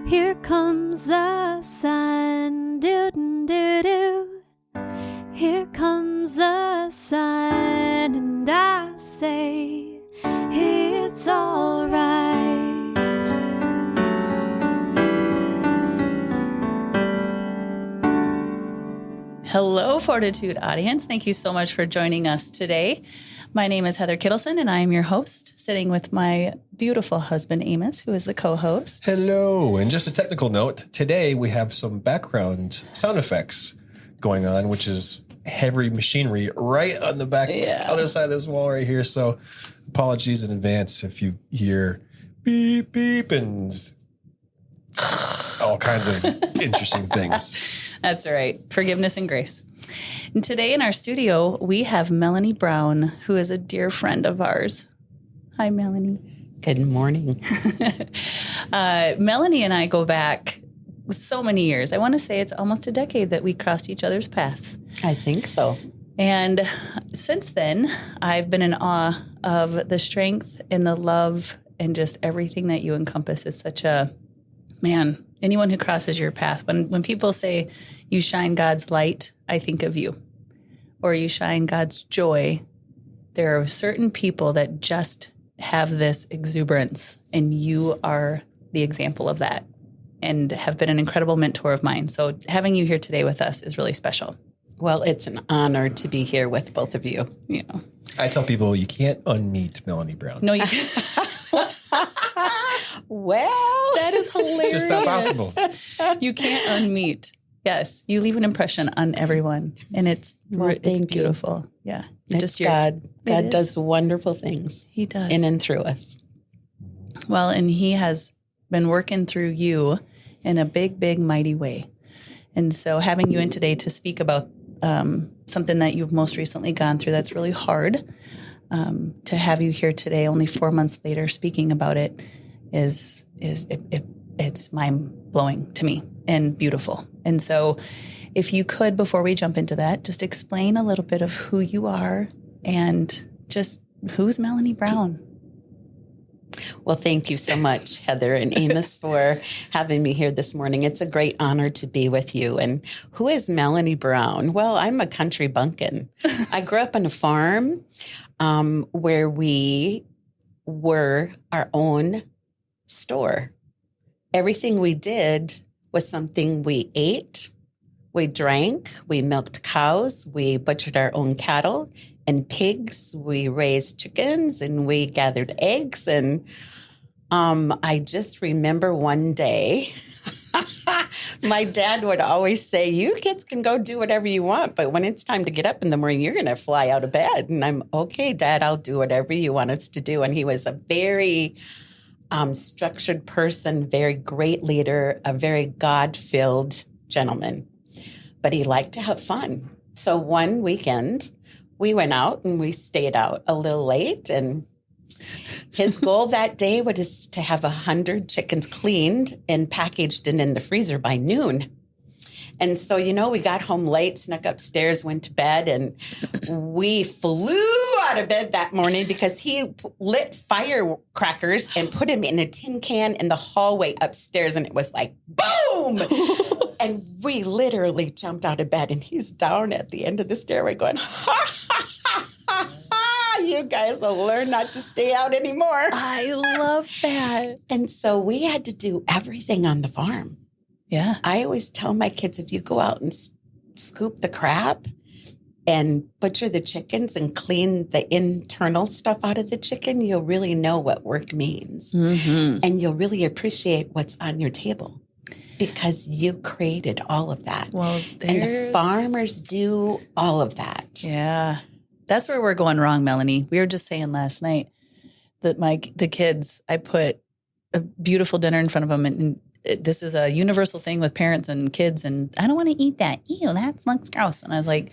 Here comes the sun, doo-doo-doo-doo. Here comes the sun, and I say it's all right. Hello, Fortitude audience. Thank you so much for joining us today. My name is Heather Kittleson, and I am your host, sitting with my beautiful husband, Amos, who is the co-host. Hello. And just a technical note, today we have some background sound effects going on, which is heavy machinery right on the back other side of this wall right here. So apologies in advance if you hear beep, beep, and all kinds of interesting things. That's all right. Forgiveness and grace. And today in our studio, we have Melanie Brown, who is a dear friend of ours. Hi, Melanie. Good morning. Melanie and I go back so many years. I want to say it's almost a decade that we crossed each other's paths. I think so. And since then, I've been in awe of the strength and the love and just everything that you encompass. It's such a, man, anyone who crosses your path, when people say you shine God's light, I think of you. Or you shine God's joy. There are certain people that just have this exuberance, and you are the example of that and have been an incredible mentor of mine. So having you here today with us is really special. Well, it's an honor to be here with both of you. Yeah. I tell people you can't unmeet Melanie Brown. No, you can't. Well, That is hilarious. Just not possible. You can't unmeet. Yes, you leave an impression on everyone, and it's beautiful. Yeah, it's God. God does wonderful things. He does in and through us. Well, and He has been working through you in a big, big, mighty way. And so, having you in today to speak about something that you've most recently gone through that's really hard, to have you here today, only 4 months later, speaking about it, it's mind blowing to me and beautiful. And so if you could, before we jump into that, just explain a little bit of who you are and just who's Melanie Brown. Well, thank you so much, Heather and Amos, for having me here this morning. It's a great honor to be with you. And who is Melanie Brown? Well, I'm a country bumpkin. I grew up on a farm where we were our own store. Everything we did was something we ate, we drank, we milked cows, we butchered our own cattle and pigs, we raised chickens, and we gathered eggs. And I just remember one day, my dad would always say, you kids can go do whatever you want, but when it's time to get up in the morning, you're going to fly out of bed. And I'm, okay, Dad, I'll do whatever you want us to do. And he was a very structured person, very great leader, a very God-filled gentleman. But he liked to have fun. So one weekend, we went out and we stayed out a little late. And his goal that day was to have 100 chickens cleaned and packaged and in the freezer by noon. And so, we got home late, snuck upstairs, went to bed, and we flew out of bed that morning because he lit firecrackers and put them in a tin can in the hallway upstairs, and it was like, boom! And we literally jumped out of bed, and he's down at the end of the stairway going, ha, ha, ha, ha, ha, you guys will learn not to stay out anymore. I love that. And so we had to do everything on the farm. Yeah. I always tell my kids, if you go out and scoop the crap and butcher the chickens and clean the internal stuff out of the chicken, you'll really know what work means. Mm-hmm. And you'll really appreciate what's on your table because you created all of that. Well, and the farmers do all of that. Yeah. That's where we're going wrong, Melanie. We were just saying last night that the kids, I put a beautiful dinner in front of them, and this is a universal thing with parents and kids, and I don't want to eat that. Ew, that looks gross. And I was like,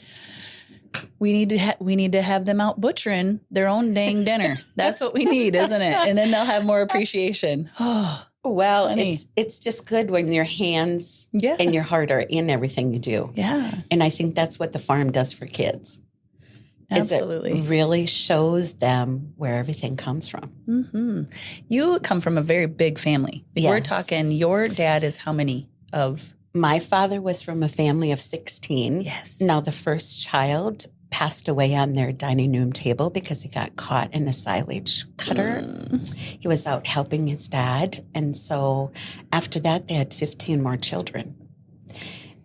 we need to have them out butchering their own dang dinner. That's what we need, isn't it? And then they'll have more appreciation. Oh, well, it's just good when your hands and your heart are in everything you do. Yeah. And I think that's what the farm does for kids. Absolutely. Is it really shows them where everything comes from. Mm-hmm. You come from a very big family. Like, we're Yes. talking, your dad is how many of? My father was from a family of 16. Yes. Now, the first child passed away on their dining room table because he got caught in a silage cutter. He was out helping his dad. And so after that, they had 15 more children.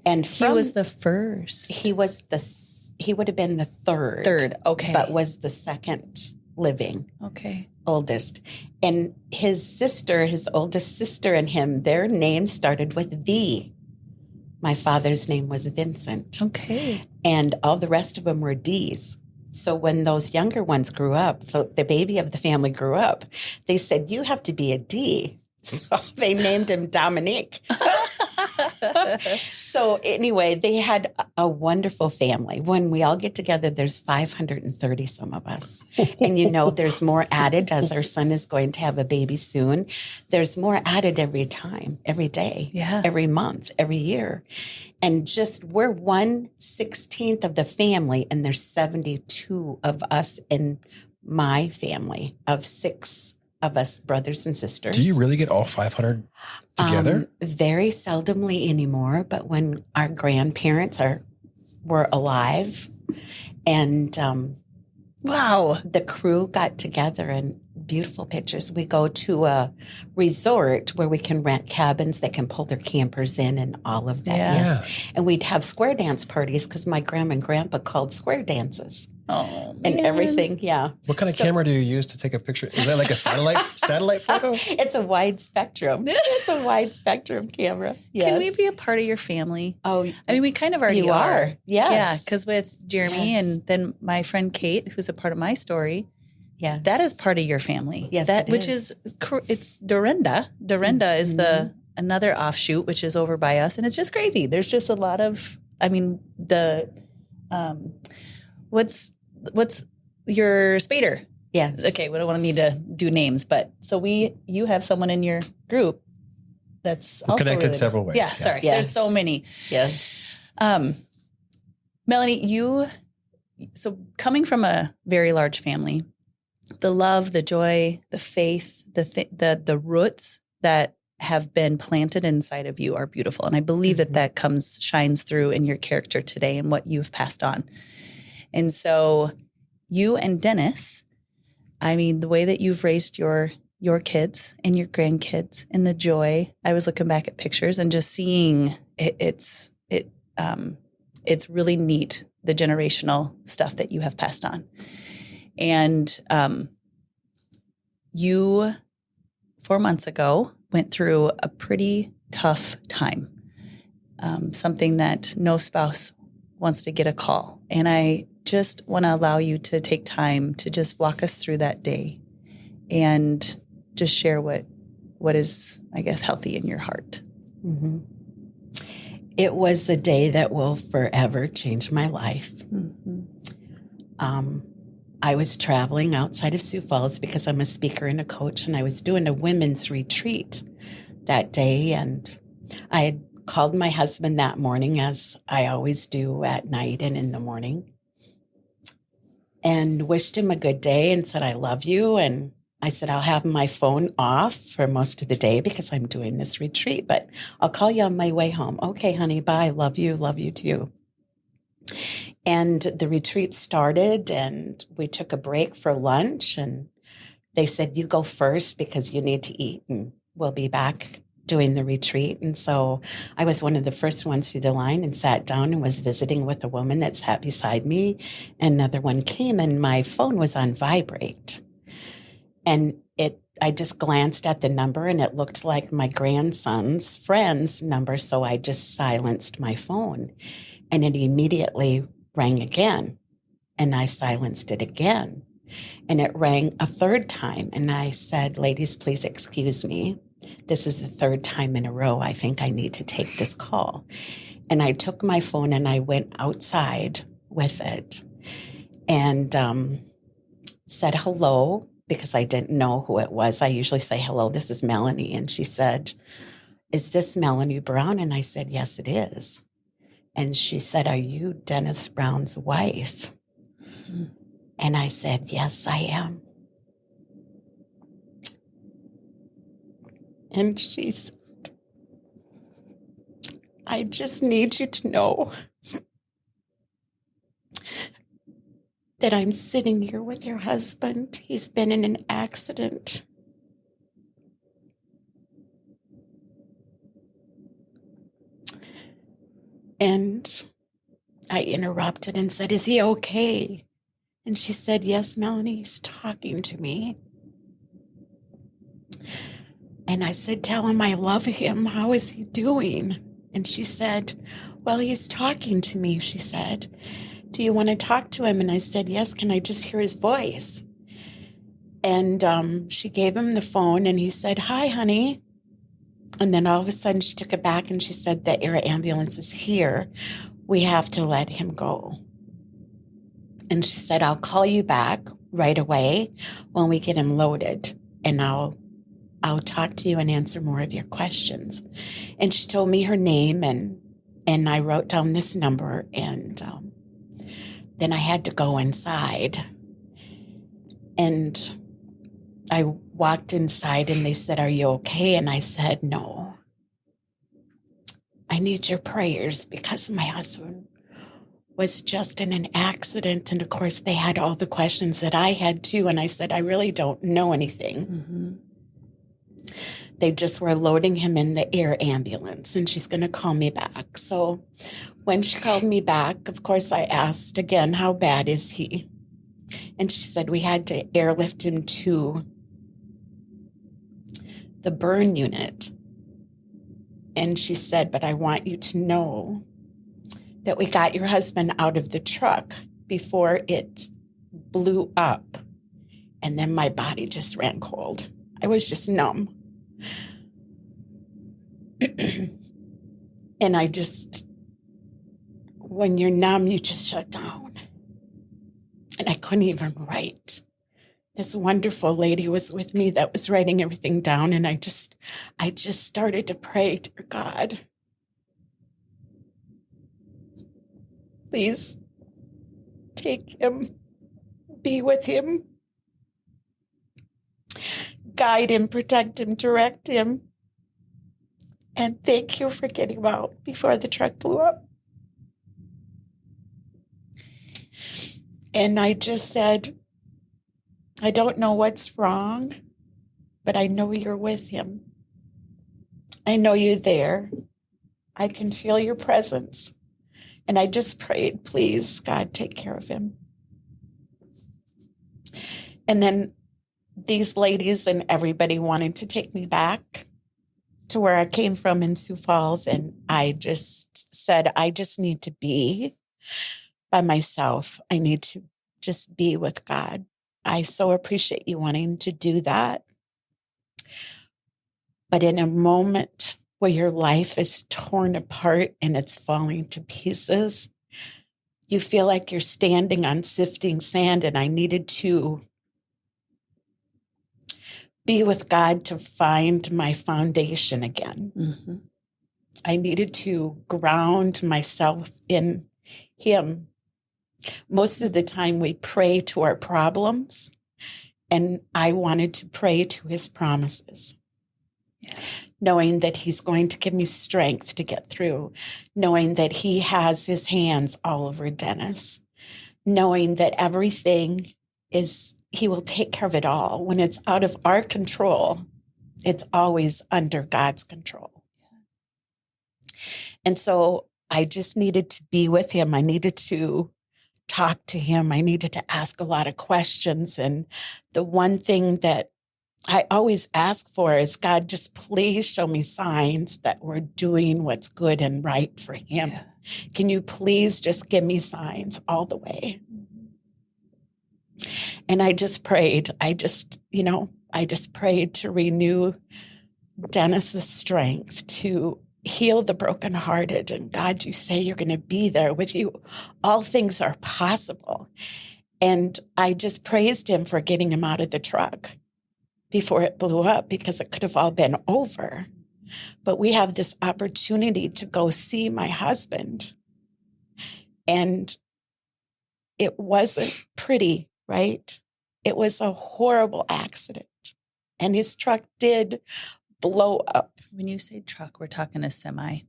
And He was the first. He would have been the third. Third, okay. But was the second living. Okay. Oldest. And his sister, his oldest sister and him, their names started with V. My father's name was Vincent. Okay. And all the rest of them were D's. So when those younger ones grew up, the baby of the family grew up, they said, you have to be a D. So they named him Dominique. So anyway, they had a wonderful family. When we all get together, there's 530 some of us. And there's more added as our son is going to have a baby soon. There's more added every time, every day, every month, every year. And we're 1/16 of the family, and there's 72 of us in my family of 6 of us brothers and sisters. Do you really get all 500 together? Very seldomly anymore, but when our grandparents were alive, and wow, the crew got together, and beautiful pictures. We go to a resort where we can rent cabins. They can pull their campers in and all of that. Yeah. Yes, and we'd have square dance parties because my grandma and grandpa called square dances. Oh, man. And everything, yeah. What kind of camera do you use to take a picture? Is that like a satellite photo? It's a wide spectrum. It's a wide spectrum camera. Yes. Can we be a part of your family? Oh, I mean, we kind of already you are. Yes. Yeah, because with Jeremy and then my friend Kate, who's a part of my story, yes, that is part of your family. Yes, which is it's Dorinda. Dorinda is another offshoot, which is over by us, and it's just crazy. There's just a lot of. I mean, what's your Spader? Yes. Okay, we don't want to need to do names, but so you have someone in your group that's also connected related. several ways. Yeah, sorry. Yes. There's so many. Yes. Melanie, so coming from a very large family, the love, the joy, the faith, the roots that have been planted inside of you are beautiful. And I believe that shines through in your character today and what you've passed on. And so you and Dennis, I mean, the way that you've raised your kids and your grandkids and the joy, I was looking back at pictures and just seeing it's really neat, the generational stuff that you have passed on. And you, 4 months ago, went through a pretty tough time, something that no spouse wants to get a call. And I just want to allow you to take time to just walk us through that day and just share what is, I guess, healthy in your heart. Mm-hmm. It was a day that will forever change my life. Mm-hmm. I was traveling outside of Sioux Falls because I'm a speaker and a coach, and I was doing a women's retreat that day. And I had called my husband that morning, as I always do at night and in the morning, and wished him a good day and said, I love you. And I said, I'll have my phone off for most of the day because I'm doing this retreat, but I'll call you on my way home. Okay, honey, bye. Love you too. And the retreat started, and we took a break for lunch, and they said, you go first because you need to eat, and we'll be back doing the retreat. And so I was one of the first ones through the line and sat down and was visiting with a woman that sat beside me. Another one came, and my phone was on vibrate. And I just glanced at the number, and it looked like my grandson's friend's number. So I just silenced my phone, and it immediately rang again, and I silenced it again, and it rang a third time. And I said, ladies, please excuse me. This is the third time in a row. I think I need to take this call. And I took my phone and I went outside with it and said hello, because I didn't know who it was. I usually say, hello, this is Melanie. And she said, is this Melanie Brown? And I said, yes, it is. And she said, are you Dennis Brown's wife? And I said, yes, I am. And she said, I just need you to know that I'm sitting here with your husband. He's been in an accident. And I interrupted and said, is he okay? And she said, yes, Melanie, he's talking to me. And I said, tell him I love him. How is he doing? And she said, well, he's talking to me, she said. Do you want to talk to him? And I said, yes, can I just hear his voice? And she gave him the phone and he said, hi, honey. And then all of a sudden she took it back and she said, the air ambulance is here. We have to let him go. And she said, I'll call you back right away when we get him loaded, and I'll talk to you and answer more of your questions. And she told me her name, and I wrote down this number, and then I had to go inside. And I walked inside and they said, are you okay? And I said, no. I need your prayers because my husband was just in an accident. And of course, they had all the questions that I had too. And I said, I really don't know anything. Mm-hmm. They just were loading him in the air ambulance and she's going to call me back. So when she called me back, of course, I asked again, how bad is he? And she said, we had to airlift him to the burn unit. And she said, but I want you to know that we got your husband out of the truck before it blew up. And then my body just ran cold. I was just numb. And I just, when you're numb, you just shut down. And I couldn't even write. This wonderful lady was with me that was writing everything down. And I just started to pray, dear God, please take him, be with him, guide him, protect him, direct him. And thank you for getting him out before the truck blew up. And I just said, I don't know what's wrong, but I know you're with him. I know you're there. I can feel your presence. And I just prayed, please, God, take care of him. And then these ladies and everybody wanted to take me back to where I came from in Sioux Falls. And I just said, I just need to be by myself. I need to just be with God. I so appreciate you wanting to do that. But in a moment where your life is torn apart and it's falling to pieces, you feel like you're standing on sifting sand, and I needed to be with God to find my foundation again. Mm-hmm. I needed to ground myself in Him. Most of the time we pray to our problems, and I wanted to pray to His promises. Yeah. Knowing that He's going to give me strength to get through, knowing that He has His hands all over Dennis, knowing that everything He will take care of it all. When it's out of our control, it's always under God's control. And so I just needed to be with Him. I needed to talk to Him. I needed to ask a lot of questions. And the one thing that I always ask for is, God, just please show me signs that we're doing what's good and right for Him. Yeah. Can you please just give me signs all the way? And I just prayed. I just prayed to renew Dennis's strength, to heal the brokenhearted. And God, you say you're going to be there with you. All things are possible. And I just praised Him for getting him out of the truck before it blew up, because it could have all been over. But we have this opportunity to go see my husband. And it wasn't pretty right? It was a horrible accident. And his truck did blow up. When you say truck, we're talking a semi.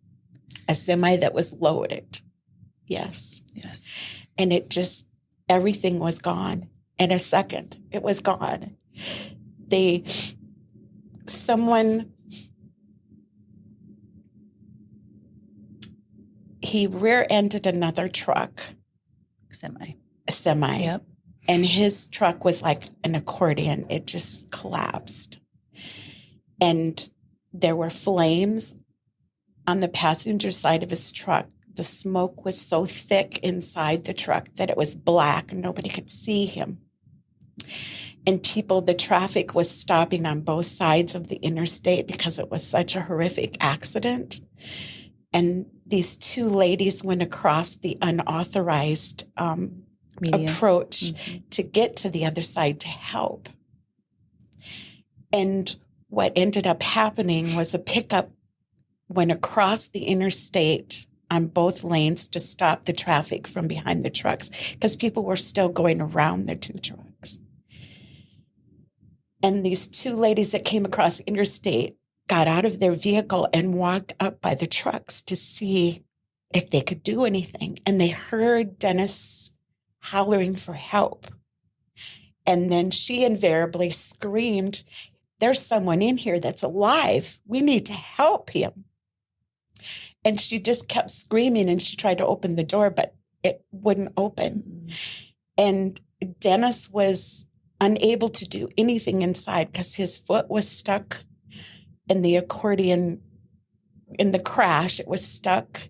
A semi that was loaded. Yes. Yes. And it just, everything was gone. In a second, it was gone. He rear-ended another truck. A semi. Yep. And his truck was like an accordion. It just collapsed. And there were flames on the passenger side of his truck. The smoke was so thick inside the truck that it was black and nobody could see him. And the traffic was stopping on both sides of the interstate because it was such a horrific accident. And these two ladies went across the unauthorized approach to get to the other side to help. And what ended up happening was a pickup went across the interstate on both lanes to stop the traffic from behind the trucks because people were still going around the two trucks. And these two ladies that came across the interstate got out of their vehicle and walked up by the trucks to see if they could do anything. And they heard Dennis hollering for help. And then she invariably screamed, "There's someone in here that's alive. We need to help him." And she just kept screaming and she tried to open the door, but it wouldn't open. And Dennis was unable to do anything inside because his foot was stuck in the accordion in the crash. It was stuck.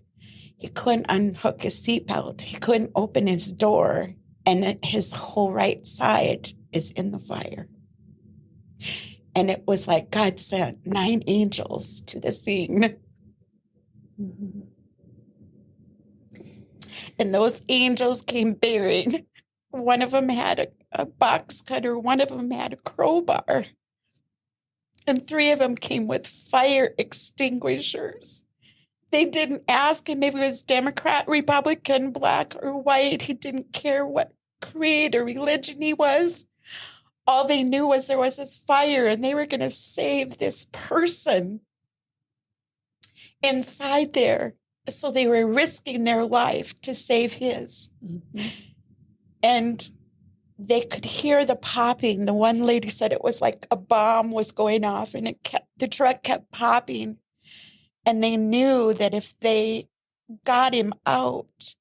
He couldn't unhook his seatbelt. He couldn't open his door. And his whole right side is in the fire. And it was like God sent 9 angels to the scene. Mm-hmm. And those angels came bearing. One of them had a box cutter. One of them had a crowbar. And 3 of them came with fire extinguishers. They didn't ask him if he was Democrat, Republican, black, or white. He didn't care what creed or religion he was. All they knew was there was this fire and they were going to save this person inside there. So they were risking their life to save his. Mm-hmm. And they could hear the popping. The one lady said it was like a bomb was going off and the truck kept popping. And they knew that if they got him out,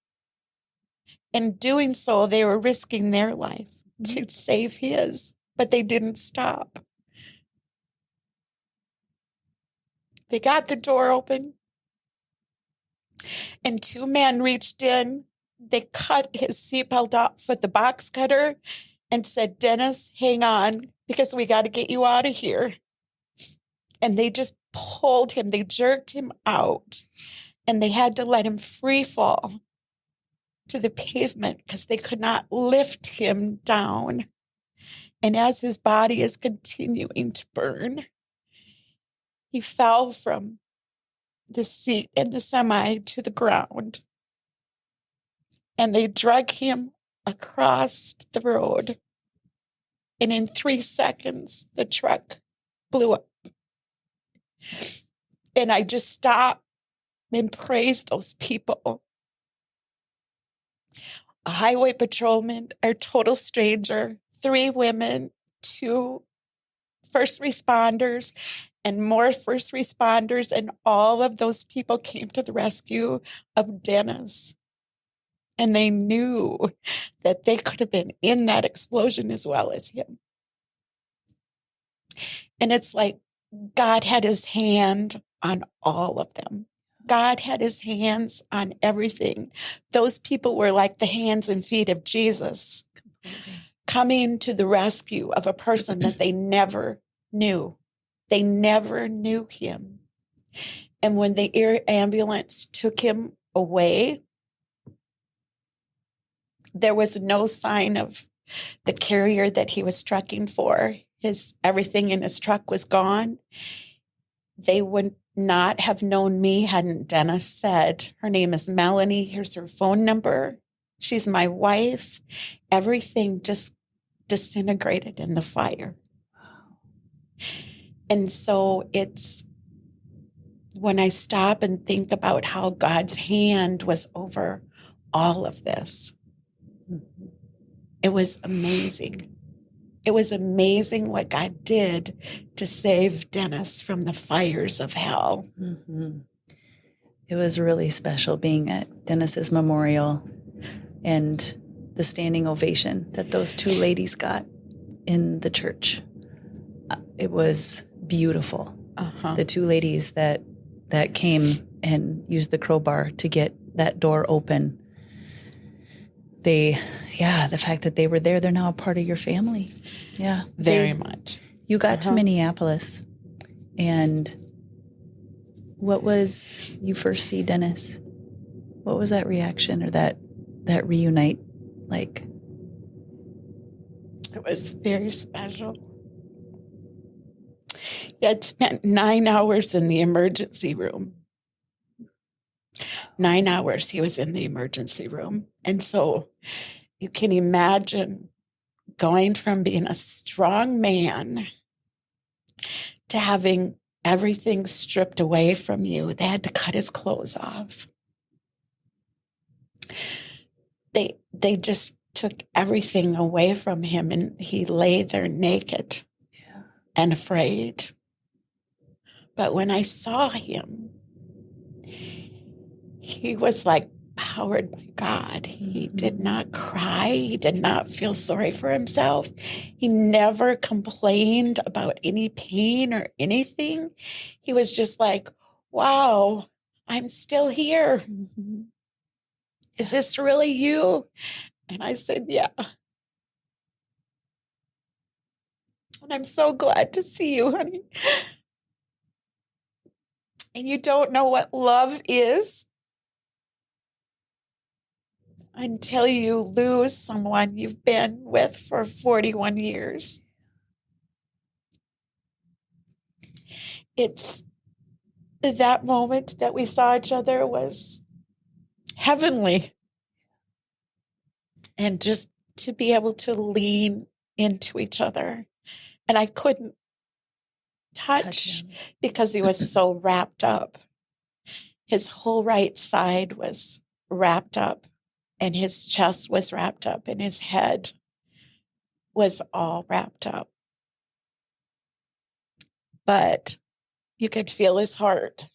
in doing so, they were risking their life to save his, but they didn't stop. They got the door open, and 2 men reached in. They cut his seatbelt off with the box cutter and said, "Dennis, hang on, because we got to get you out of here." And they just pulled him. They jerked him out, and they had to let him free fall to the pavement because they could not lift him down. And as his body is continuing to burn, he fell from the seat in the semi to the ground. And they drug him across the road. And in 3 seconds, the truck blew up. And I just stopped and praised those people. A highway patrolman, a total stranger, 3 women, 2 first responders, and more first responders. And all of those people came to the rescue of Dennis. And they knew that they could have been in that explosion as well as him. And it's like God had his hand on all of them. God had his hands on everything. Those people were like the hands and feet of Jesus, coming to the rescue of a person that they never knew. They never knew him. And when the air ambulance took him away, there was no sign of the carrier that he was trucking for. Everything in his truck was gone. They would not have known me hadn't Dennis said, "Her name is Melanie. Here's her phone number. She's my wife." Everything just disintegrated in the fire. And so it's when I stop and think about how God's hand was over all of this, it was amazing. It was amazing what God did to save Dennis from the fires of hell. Mm-hmm. It was really special being at Dennis's memorial and the standing ovation that those two ladies got in the church. It was beautiful. The two ladies that came and used the crowbar to get that door open. The fact that they were there, they're now a part of your family. Yeah. Very much. You got to Minneapolis, and what was, you first see Dennis, what was that reaction or that reunite like? It was very special. He had spent 9 hours in the emergency room. 9 hours he was in the emergency room. And so you can imagine going from being a strong man to having everything stripped away from you. They had to cut his clothes off. They just took everything away from him, and he lay there naked and afraid. But when I saw him, he was like powered by God. He did not cry. He did not feel sorry for himself. He never complained about any pain or anything. He was just like, wow, I'm still here. Is this really you? And I said, yeah. And I'm so glad to see you, honey. And you don't know what love is until you lose someone you've been with for 41 years. It's that moment that we saw each other was heavenly. And just to be able to lean into each other. And I couldn't touch because he was so wrapped up. His whole right side was wrapped up, and his chest was wrapped up, and his head was all wrapped up. But you could feel his heart.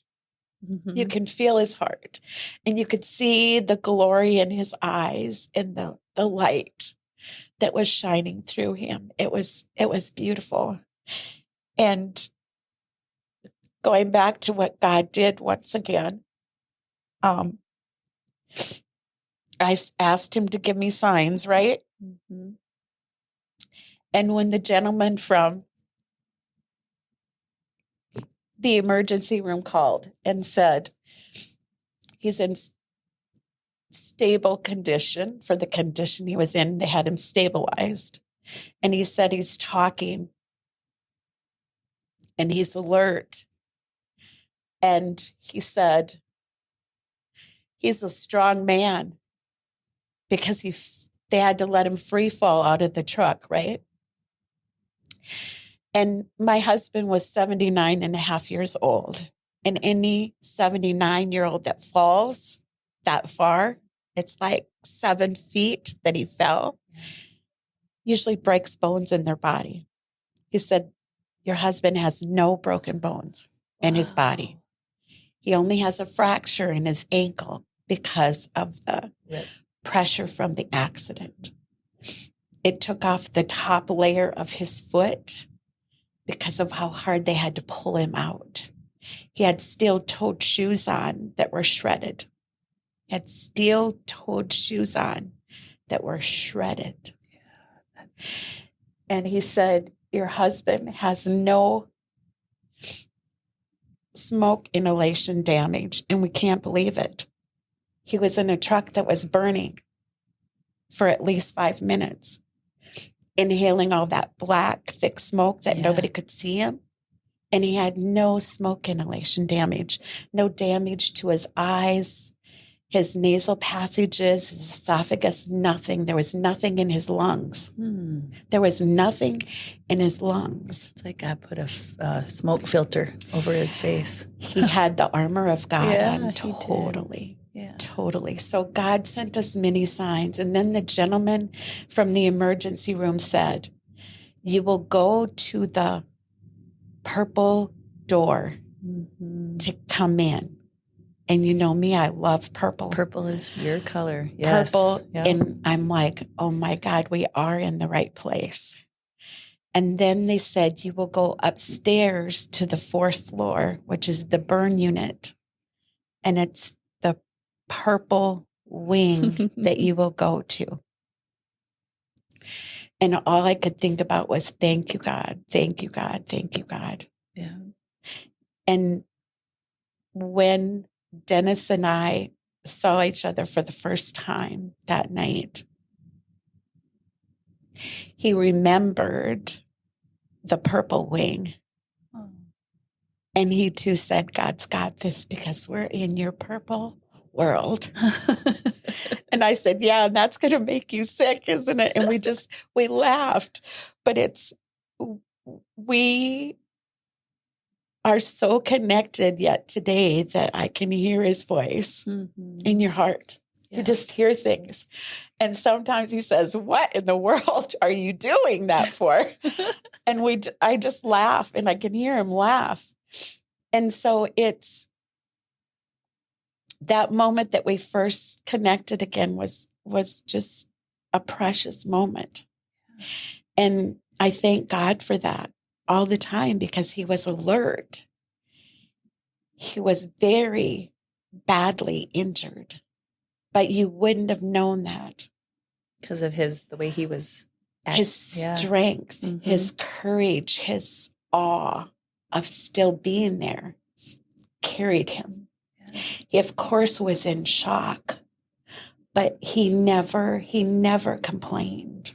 You can feel his heart, and you could see the glory in his eyes and the light that was shining through him. It was beautiful. And going back to what God did once again, I asked him to give me signs, right? And when the gentleman from the emergency room called and said he's in stable condition for the condition he was in, they had him stabilized. And he said he's talking and he's alert. And he said he's a strong man because they had to let him free fall out of the truck, right? And my husband was 79 and a half years old. And any 79-year-old that falls that far, it's like 7 feet that he fell, usually breaks bones in their body. He said, your husband has no broken bones in his body. He only has a fracture in his ankle because of the pressure from the accident. It took off the top layer of his foot because of how hard they had to pull him out. He had steel-toed shoes on that were shredded. He had steel-toed shoes on that were shredded. And he said, your husband has no smoke inhalation damage, and we can't believe it. He was in a truck that was burning for at least 5 minutes, inhaling all that black, thick smoke that nobody could see him. And he had no smoke inhalation damage, no damage to his eyes, his nasal passages, his esophagus, nothing. There was nothing in his lungs. There was nothing in his lungs. It's like God put a smoke filter over his face. He had the armor of God Yeah, on he totally. Yeah. Totally. So God sent us many signs. And then the gentleman from the emergency room said, you will go to the purple door to come in. And you know me, I love purple. Purple is your color. Yes. Purple. Yep. And I'm like, oh my God, we are in the right place. And then they said, you will go upstairs to the 4th floor, which is the burn unit. And it's the purple wing that you will go to. And all I could think about was, thank you, God. Thank you, God. Thank you, God. Yeah. And when Dennis and I saw each other for the first time that night, he remembered the purple wing. Oh. And he too said, God's got this because we're in your purple world. And I said, yeah, and that's going to make you sick, isn't it? And we laughed. But we are so connected yet today that I can hear his voice in your heart. Yeah. You just hear things. And sometimes he says, what in the world are you doing that for? And I just laugh, and I can hear him laugh. And so it's that moment that we first connected again was just a precious moment. And I thank God for that all the time, because he was alert. He was very badly injured, but you wouldn't have known that. Because of the way he was. His strength, his courage, his awe of still being there carried him. Yeah. He, of course, was in shock, but he never complained.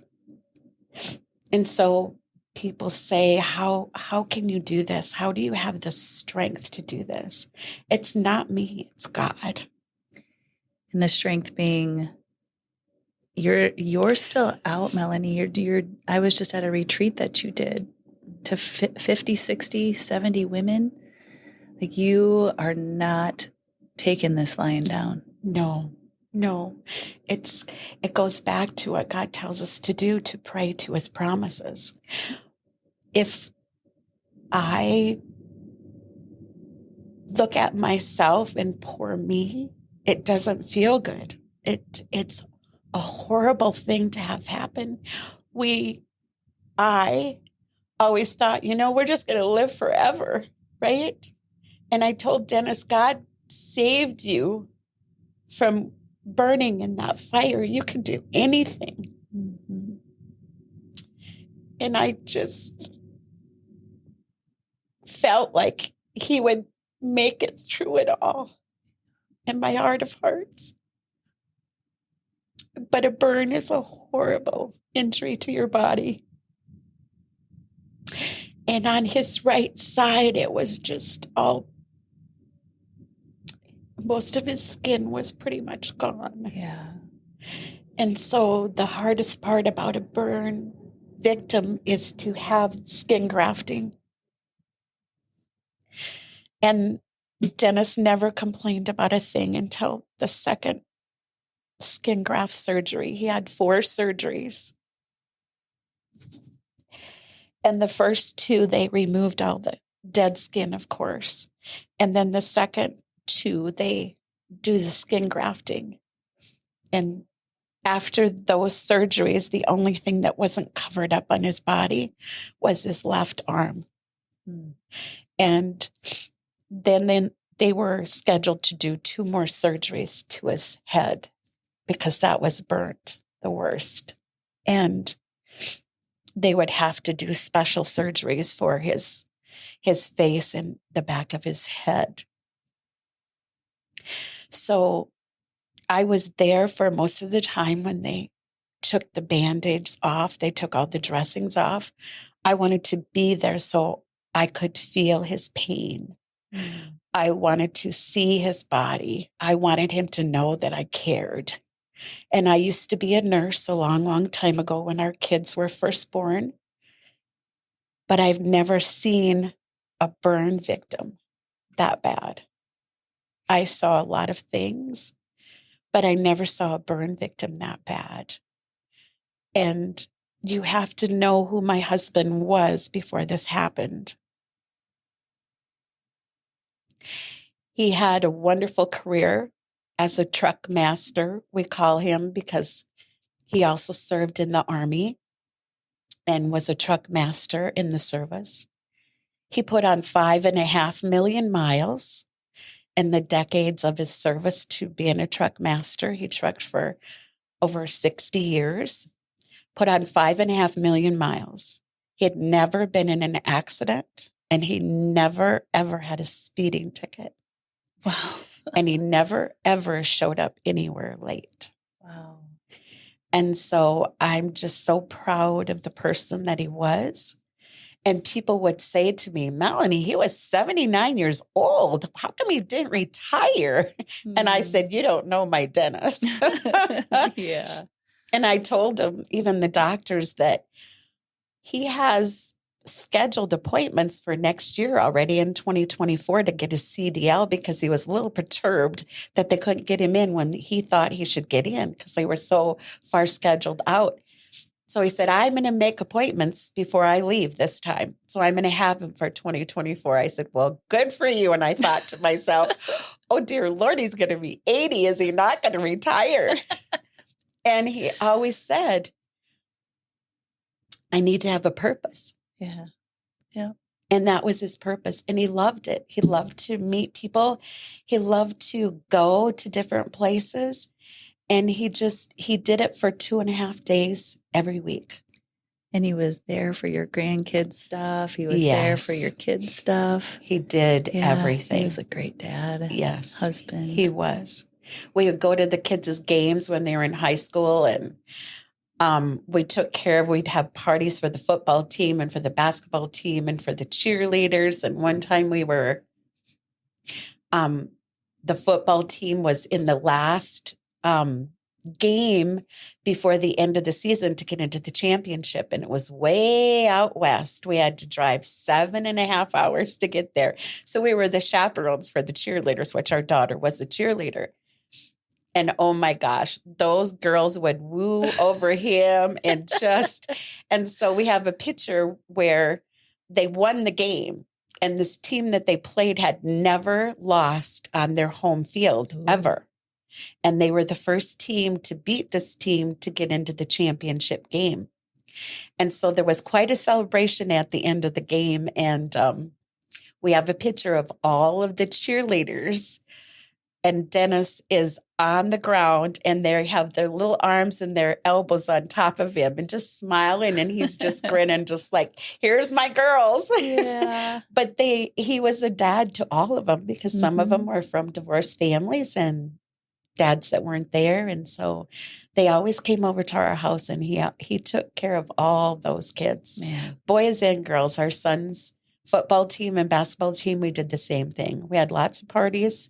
And so people say, how can you do this? How do you have the strength to do this? It's not me, it's God. And the strength being, you're still out, Melanie. I was just at a retreat that you did to 50, 60, 70 women. Like, you are not taking this lying down. No. It goes back to what God tells us to do, to pray to his promises. If I look at myself and poor me, it doesn't feel good. It's a horrible thing to have happen. I always thought, we're just going to live forever, right? And I told Dennis, God saved you from burning in that fire. You can do anything. Mm-hmm. And I just felt like he would make it through it all in my heart of hearts. But a burn is a horrible injury to your body. And on his right side, it was just most of his skin was pretty much gone. Yeah. And so the hardest part about a burn victim is to have skin grafting. And Dennis never complained about a thing until the second skin graft surgery. He had 4 surgeries. And the first 2, they removed all the dead skin, of course. And then the second 2, they do the skin grafting. And after those surgeries, the only thing that wasn't covered up on his body was his left arm. And then they were scheduled to do 2 more surgeries to his head because that was burnt the worst. And they would have to do special surgeries for his face and the back of his head. So I was there for most of the time when they took the Band-Aids off. They took all the dressings off. I wanted to be there so I could feel his pain. I wanted to see his body. I wanted him to know that I cared. And I used to be a nurse a long, long time ago when our kids were first born. But I've never seen a burn victim that bad. I saw a lot of things, but I never saw a burn victim that bad. And you have to know who my husband was before this happened. He had a wonderful career as a truck master, we call him, because he also served in the Army and was a truck master in the service. He put on 5.5 million miles in the decades of his service to being a truck master. He trucked for over 60 years, put on 5.5 million miles. He had never been in an accident, and he never, ever had a speeding ticket. Wow. And he never, ever showed up anywhere late. Wow. And so I'm just so proud of the person that he was. And people would say to me, Melanie, he was 79 years old. How come he didn't retire? And I said, you don't know my Dennis. Yeah. And I told him, even the doctors, that he has scheduled appointments for next year already in 2024 to get his CDL, because he was a little perturbed that they couldn't get him in when he thought he should get in because they were so far scheduled out. So he said, I'm going to make appointments before I leave this time. So I'm going to have him for 2024. I said, well, good for you. And I thought to myself, oh, dear Lord, he's going to be 80. Is he not going to retire? And he always said, I need to have a purpose. Yeah. Yeah. And that was his purpose. And he loved it. He loved to meet people. He loved to go to different places. And he did it for 2.5 days every week. And he was there for your grandkids' stuff. He was Yes. there for your kids' stuff. He did everything. He was a great dad. Yes. Husband. He was. We would go to the kids' games when they were in high school, and we'd have parties for the football team and for the basketball team and for the cheerleaders. And one time the football team was in the last game before the end of the season to get into the championship. And it was way out west. We had to drive 7.5 hours to get there. So we were the chaperones for the cheerleaders, which our daughter was a cheerleader. And oh my gosh, those girls would woo over him and so we have a picture where they won the game. And this team that they played had never lost on their home field ever. And they were the first team to beat this team to get into the championship game. And so there was quite a celebration at the end of the game. And we have a picture of all of the cheerleaders. And Dennis is on the ground, and they have their little arms and their elbows on top of him and just smiling. And he's just grinning, just like, here's my girls. Yeah. But he was a dad to all of them, because some of them were from divorced families and dads that weren't there. And so they always came over to our house, and he took care of all those kids, Man. Boys and girls. Our son's football team and basketball team, we did the same thing. We had lots of parties.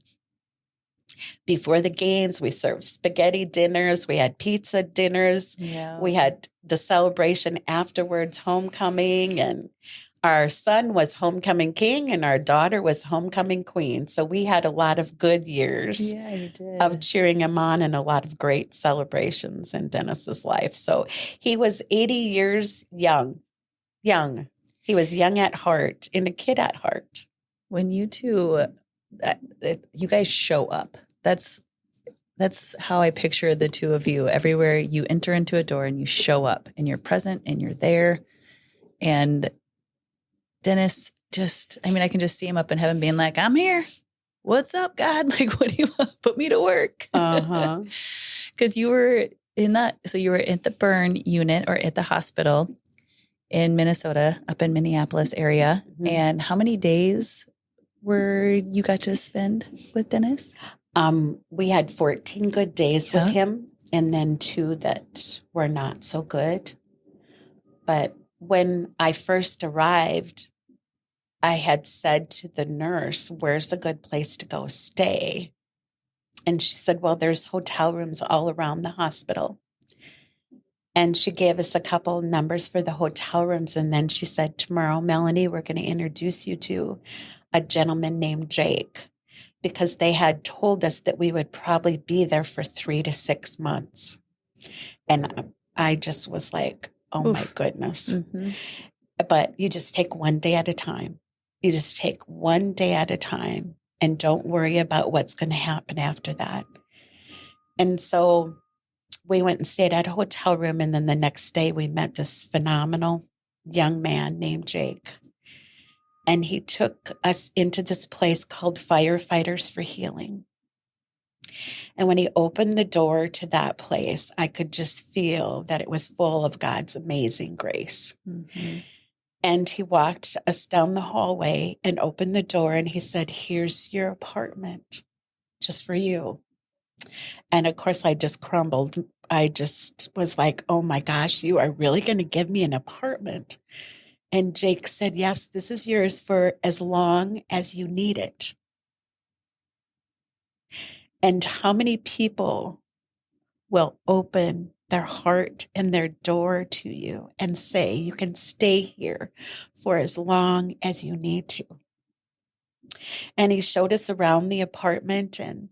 Before the games, we served spaghetti dinners. We had pizza dinners. Yeah. We had the celebration afterwards, homecoming, and our son was homecoming king and our daughter was homecoming queen. So we had a lot of good years you did. of cheering him on and a lot of great celebrations in Dennis's life. So he was 80 years young. He was young at heart and a kid at heart. When you two, you guys show up. That's how I picture the two of you. Everywhere you enter into a door and you show up and you're present and you're there. And Dennis I can just see him up in heaven being like, I'm here. What's up, God? Like, what do you want? Put me to work. Uh-huh. Because you were you were at the burn unit or at the hospital in Minnesota, up in Minneapolis area. Mm-hmm. And how many days were you got to spend with Dennis? We had 14 good days with him, and then 2 that were not so good. But when I first arrived, I had said to the nurse, where's a good place to go stay? And she said, well, there's hotel rooms all around the hospital. And she gave us a couple numbers for the hotel rooms. And then she said, tomorrow, Melanie, we're going to introduce you to a gentleman named Jake, because they had told us that we would probably be there for 3 to 6 months. And I just was like, oh my goodness. Mm-hmm. But you just take one day at a time. You just take one day at a time and don't worry about what's going to happen after that. And so we went and stayed at a hotel room. And then the next day we met this phenomenal young man named Jake. And he took us into this place called Firefighters for Healing. And when he opened the door to that place, I could just feel that it was full of God's amazing grace. Mm-hmm. And he walked us down the hallway and opened the door, and he said, here's your apartment just for you. And of course, I just crumbled. I just was like, oh my gosh, you are really going to give me an apartment? And Jake said, yes, this is yours for as long as you need it. And how many people will open their heart and their door to you and say, you can stay here for as long as you need to? And he showed us around the apartment, and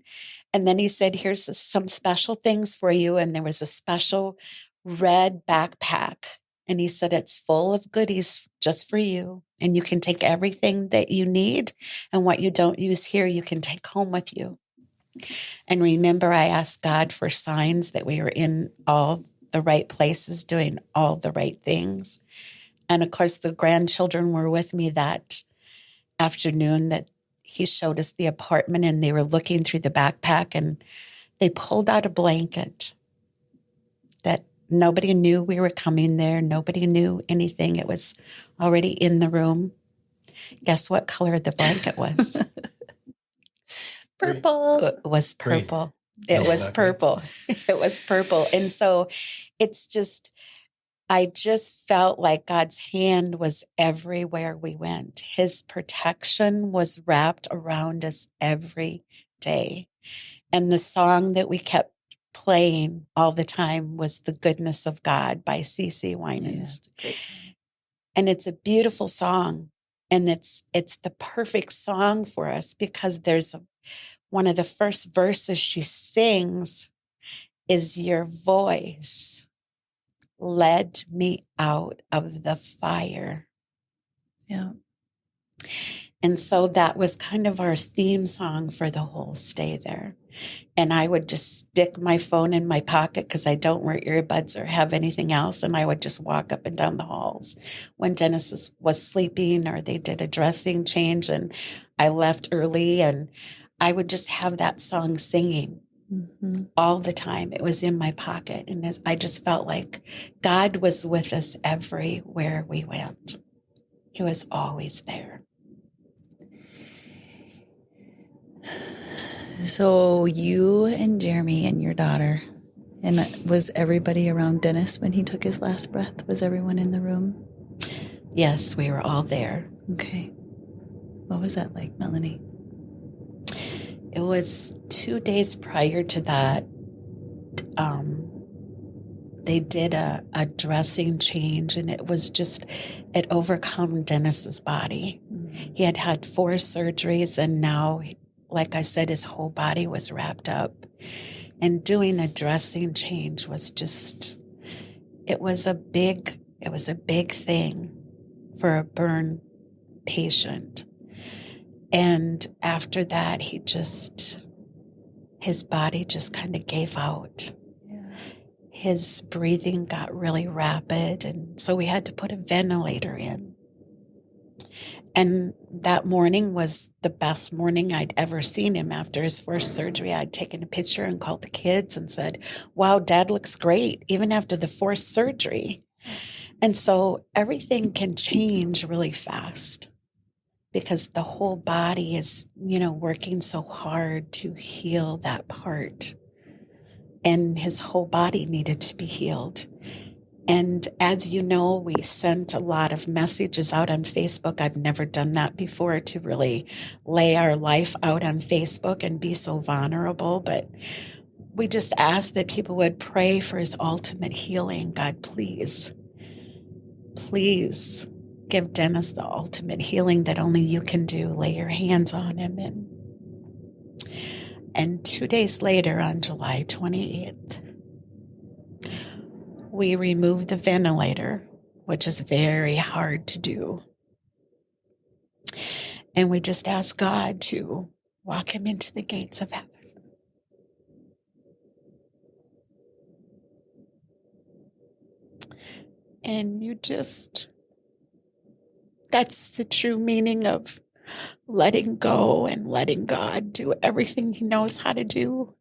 then he said, here's some special things for you. And there was a special red backpack. And he said, it's full of goodies just for you. And you can take everything that you need, and what you don't use here, you can take home with you. And remember, I asked God for signs that we were in all the right places, doing all the right things. And of course, the grandchildren were with me that afternoon that he showed us the apartment, and they were looking through the backpack, and they pulled out a blanket that nobody knew we were coming there. Nobody knew anything. It was already in the room. Guess what color the blanket was? Purple. It was purple. Green. It was purple. It was purple. And so it's just, I just felt like God's hand was everywhere we went. His protection was wrapped around us every day. And the song that we kept playing all the time was The Goodness of God by C.C. Winans. Yeah, it's a great song. And it's a beautiful song. And it's the perfect song for us, because there's one of the first verses she sings is, your voice led me out of the fire. Yeah. And so that was kind of our theme song for the whole stay there. And I would just stick my phone in my pocket, because I don't wear earbuds or have anything else. And I would just walk up and down the halls when Dennis was sleeping, or they did a dressing change and I left early, and I would just have that song singing all the time. It was in my pocket. And I just felt like God was with us everywhere we went. He was always there. So you and Jeremy and your daughter, and was everybody around Dennis when he took his last breath? Was everyone in the room? Yes, we were all there. Okay. What was that like, Melanie? It was 2 days prior to that. They did a dressing change, and it overcome Dennis's body. He had had 4 surgeries, and now, like I said, his whole body was wrapped up. And doing a dressing change was just, it was a big thing for a burn patient. And after that, his body just kind of gave out. Yeah. His breathing got really rapid. And so we had to put a ventilator in. And that morning was the best morning I'd ever seen him. After his first surgery, I'd taken a picture and called the kids and said, wow, Dad looks great, even after the 4th surgery. And so everything can change really fast, because the whole body is, working so hard to heal that part. And his whole body needed to be healed. And as you know, we sent a lot of messages out on Facebook. I've never done that before, to really lay our life out on Facebook and be so vulnerable. But we just ask that people would pray for his ultimate healing. God, please give Dennis the ultimate healing that only you can do. Lay your hands on him. And 2 days later, on July 28th, we removed the ventilator, which is very hard to do. And we just asked God to walk him into the gates of heaven. And that's the true meaning of letting go and letting God do everything he knows how to do.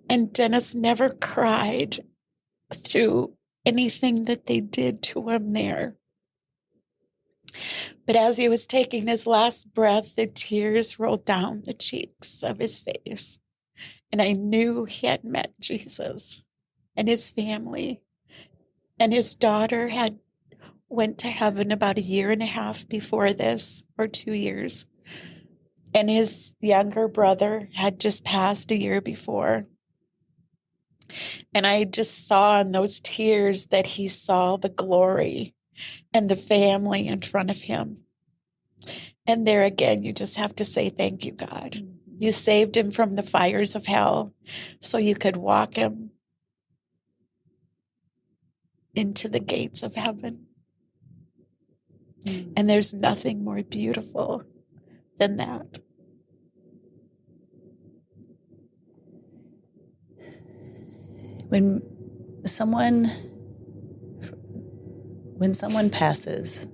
And Dennis never cried through anything that they did to him there. But as he was taking his last breath, the tears rolled down the cheeks of his face. And I knew he had met Jesus and his family. And his daughter had went to heaven about 1.5 years before this, or 2 years. And his younger brother had just passed a year before. And I just saw in those tears that he saw the glory and the family in front of him. And there again, you just have to say, thank you, God. You saved him from the fires of hell so you could walk him into the gates of heaven. And there's nothing more beautiful than that. When someone passes,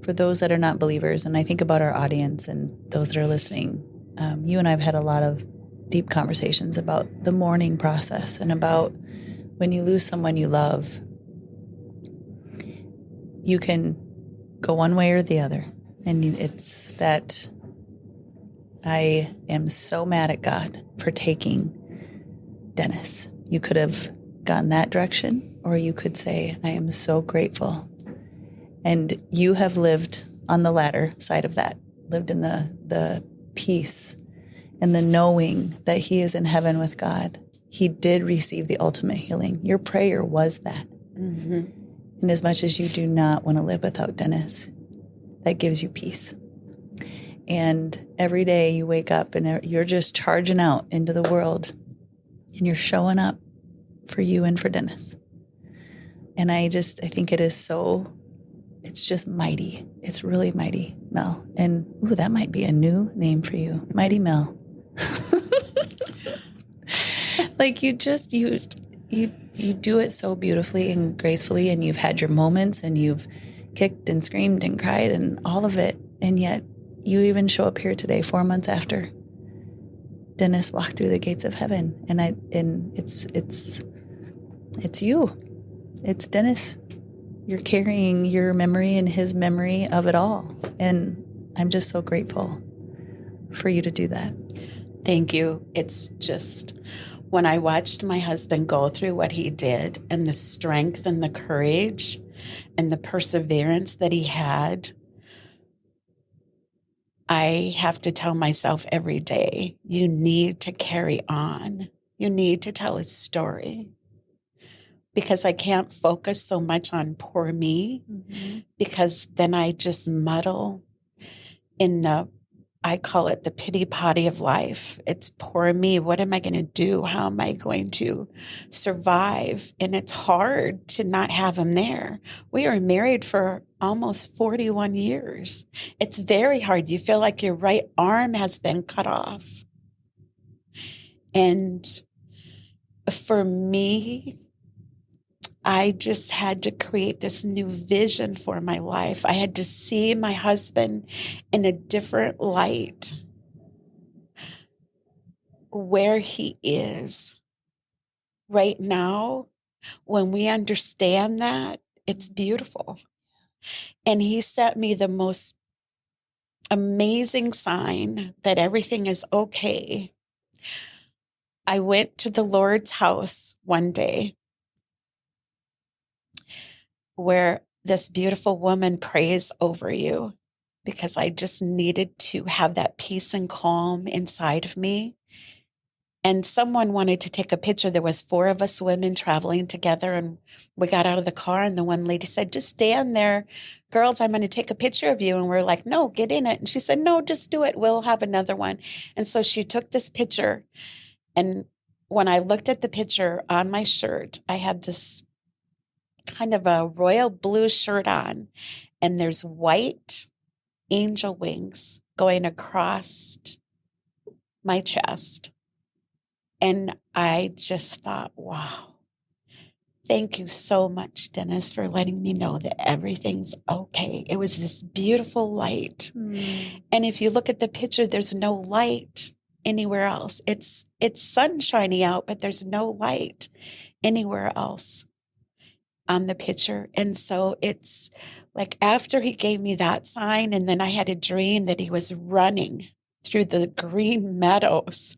for those that are not believers, and I think about our audience and those that are listening, you and I have had a lot of deep conversations about the mourning process and about when you lose someone you love, you can go one way or the other. And it's that I am so mad at God for taking Dennis. You could have gone that direction, or you could say, I am so grateful. And you have lived on the latter side of that, lived in the peace and the knowing that he is in heaven with God. He did receive the ultimate healing. Your prayer was that. Mm-hmm. And as much as you do not want to live without Dennis, that gives you peace. And every day you wake up and you're just charging out into the world and you're showing up for you and for Dennis. And I think it is so, it's just mighty. It's really mighty, Mel. And that might be a new name for you. Mighty Mel. Like you do it so beautifully and gracefully, and you've had your moments and you've kicked and screamed and cried and all of it. And yet you even show up here today, 4 months after Dennis walked through the gates of heaven. And it's you. It's Dennis. You're carrying your memory and his memory of it all. And I'm just so grateful for you to do that. Thank you. It's just, when I watched my husband go through what he did, and the strength and the courage and the perseverance that he had, I have to tell myself every day, you need to carry on. You need to tell his story. Because I can't focus so much on poor me, because then I just muddle in I call it the pity potty of life. It's poor me. What am I going to do? How am I going to survive? And it's hard to not have him there. We were married for almost 41 years. It's very hard. You feel like your right arm has been cut off. And for me, I just had to create this new vision for my life. I had to see my husband in a different light, where he is right now. When we understand that, it's beautiful. And he sent me the most amazing sign that everything is okay. I went to the Lord's house one day where this beautiful woman prays over you, because I just needed to have that peace and calm inside of me. And someone wanted to take a picture. There was 4 of us women traveling together, and we got out of the car, and the one lady said, just stand there. Girls, I'm going to take a picture of you. And we're like, no, get in it. And she said, no, just do it. We'll have another one. And so she took this picture. And when I looked at the picture on my shirt, I had this kind of a royal blue shirt on, and there's white angel wings going across my chest. And I just thought, wow, thank you so much, Dennis, for letting me know that everything's okay. It was this beautiful light. And if you look at the picture, there's no light anywhere else. It's sunshiny out, but there's no light anywhere else on the picture. And so it's like after he gave me that sign, and then I had a dream that he was running through the green meadows.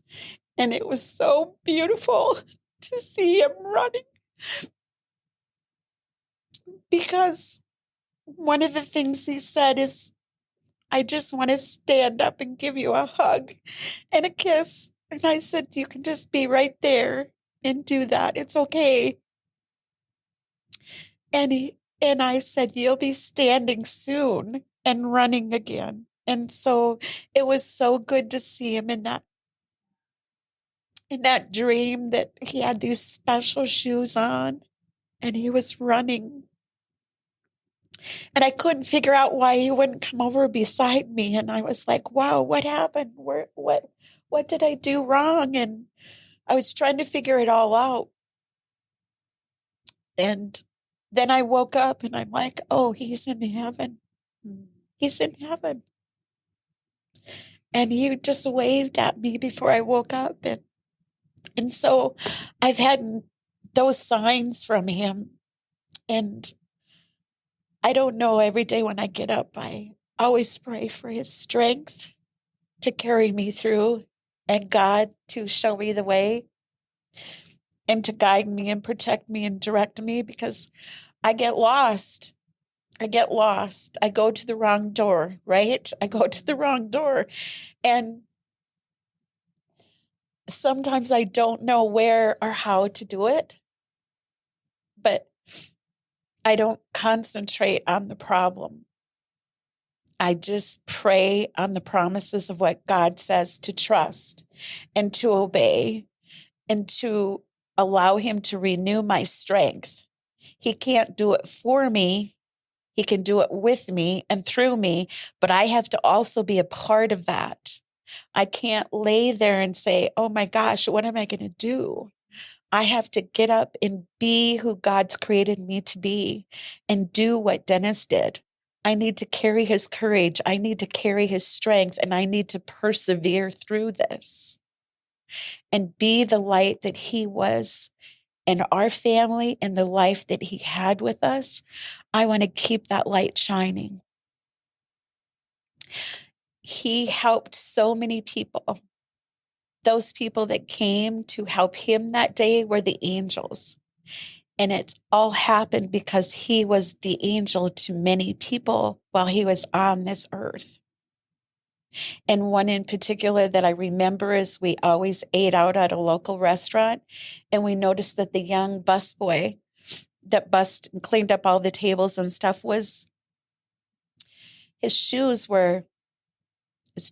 And it was so beautiful to see him running, because one of the things he said is, I just want to stand up and give you a hug and a kiss. And I said, you can just be right there and do that. It's okay. And I said, you'll be standing soon and running again. And so it was so good to see him in that dream, that he had these special shoes on and he was running. And I couldn't figure out why he wouldn't come over beside me. And I was like, wow, what happened? What did I do wrong? And I was trying to figure it all out. And then I woke up and I'm like, oh, he's in heaven. He's in heaven. And he just waved at me before I woke up. And so I've had those signs from him. And I don't know, every day when I get up, I always pray for his strength to carry me through, and God to show me the way and to guide me and protect me and direct me, because I get lost. I go to the wrong door, right? I go to the wrong door. And sometimes I don't know where or how to do it, but I don't concentrate on the problem. I just pray on the promises of what God says to trust and to obey and to allow him to renew my strength. He can't do it for me. He can do it with me and through me, but I have to also be a part of that. I can't lay there and say, oh my gosh, what am I going to do? I have to get up and be who God's created me to be and do what Dennis did. I need to carry his courage. I need to carry his strength, and I need to persevere through this and be the light that he was in our family and the life that he had with us. I want to keep that light shining. He helped so many people. Those people that came to help him that day were the angels. And it's all happened because he was the angel to many people while he was on this earth. And one in particular that I remember is we always ate out at a local restaurant, and we noticed that the young busboy that bussed and cleaned up all the tables and stuff his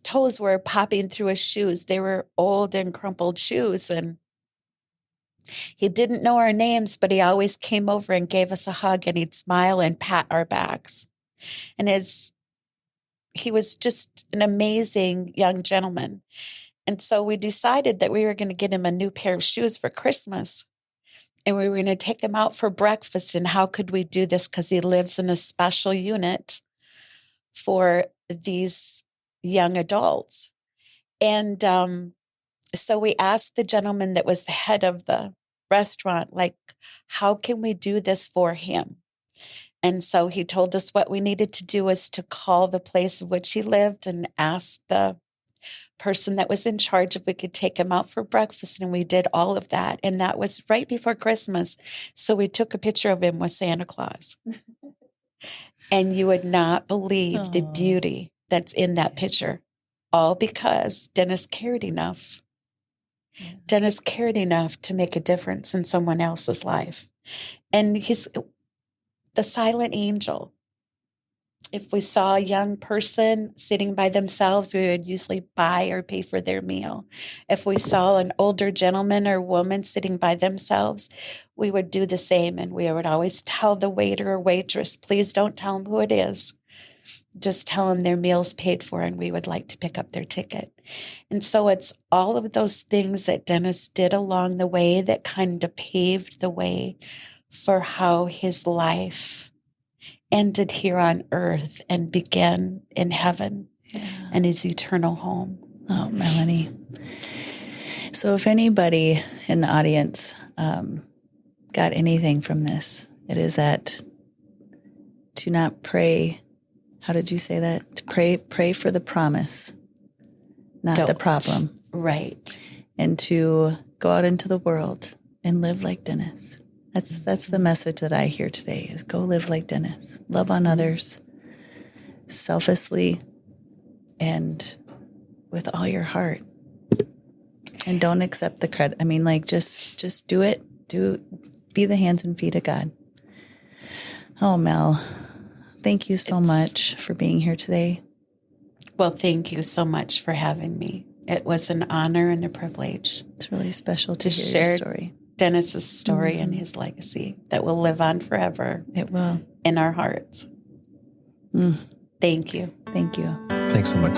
toes were popping through his shoes. They were old and crumpled shoes, and he didn't know our names, but he always came over and gave us a hug, and he'd smile and pat our backs. And he was just an amazing young gentleman. And so we decided that we were going to get him a new pair of shoes for Christmas. And we were going to take him out for breakfast. And how could we do this? Because he lives in a special unit for these young adults. And so we asked the gentleman that was the head of the restaurant, like, how can we do this for him? And so he told us what we needed to do is to call the place in which he lived and ask the person that was in charge if we could take him out for breakfast. And we did all of that. And that was right before Christmas. So we took a picture of him with Santa Claus. And you would not believe the beauty that's in that picture, all because Dennis cared enough. Dennis cared enough to make a difference in someone else's life. And he's the silent angel. If we saw a young person sitting by themselves, we would usually buy or pay for their meal. If we saw an older gentleman or woman sitting by themselves, we would do the same. And we would always tell the waiter or waitress, please don't tell them who it is. Just tell them their meal's paid for and we would like to pick up their ticket. And so it's all of those things that Dennis did along the way that kind of paved the way for how his life ended here on earth and began in heaven and his eternal home. Oh, Melanie. So if anybody in the audience got anything from this, it is that to not pray. How did you say that? To pray for the promise, not the problem. Right. And to go out into the world and live like Dennis. That's the message that I hear today is go live like Dennis. Love on others selflessly and with all your heart. And don't accept the credit. I mean, like just do it. Be the hands and feet of God. Oh, Mel, thank you so much for being here today. Well, thank you so much for having me. It was an honor and a privilege. It's really special to hear your story. Dennis's story and his legacy that will live on forever. It will. In our hearts. Thank you. Thank you. Thanks so much.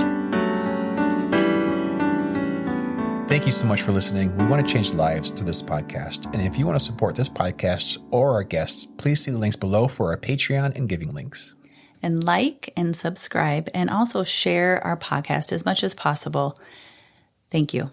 Thank you so much for listening. We want to change lives through this podcast. And if you want to support this podcast or our guests, please see the links below for our Patreon and giving links. And like and subscribe and also share our podcast as much as possible. Thank you.